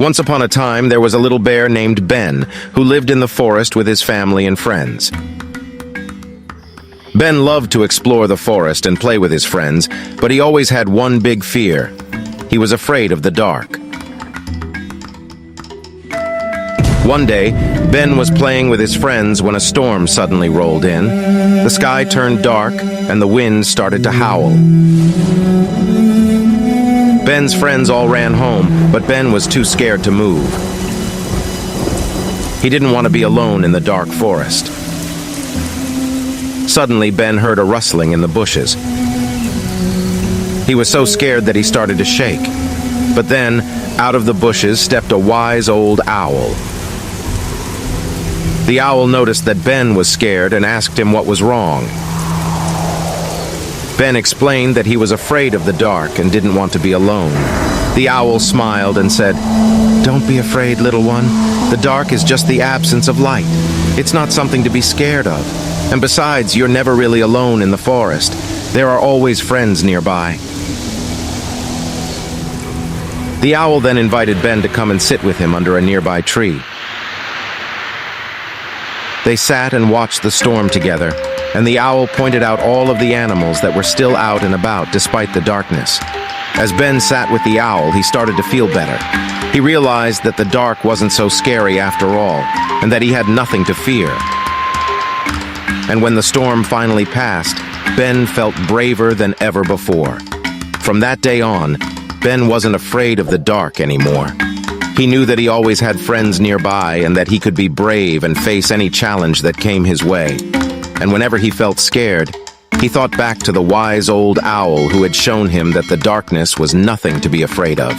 Once upon a time, there was a little bear named Ben who lived in the forest with his family and friends. Ben loved to explore the forest and play with his friends, but he always had one big fear. He was afraid of the dark. One day, Ben was playing with his friends when a storm suddenly rolled in. The sky turned dark and the wind started to howl. Ben's friends all ran home, but Ben was too scared to move. He didn't want to be alone in the dark forest. Suddenly, Ben heard a rustling in the bushes. He was so scared that he started to shake. But then, out of the bushes stepped a wise old owl. The owl noticed that Ben was scared and asked him what was wrong. Ben explained that he was afraid of the dark and didn't want to be alone. The owl smiled and said, "Don't be afraid, little one. The dark is just the absence of light. It's not something to be scared of. And besides, you're never really alone in the forest. There are always friends nearby." The owl then invited Ben to come and sit with him under a nearby tree. They sat and watched the storm together, and the owl pointed out all of the animals that were still out and about despite the darkness. As Ben sat with the owl, he started to feel better. He realized that the dark wasn't so scary after all, and that he had nothing to fear. And when the storm finally passed, Ben felt braver than ever before. From that day on, Ben wasn't afraid of the dark anymore. He knew that he always had friends nearby and that he could be brave and face any challenge that came his way. And whenever he felt scared, he thought back to the wise old owl who had shown him that the darkness was nothing to be afraid of.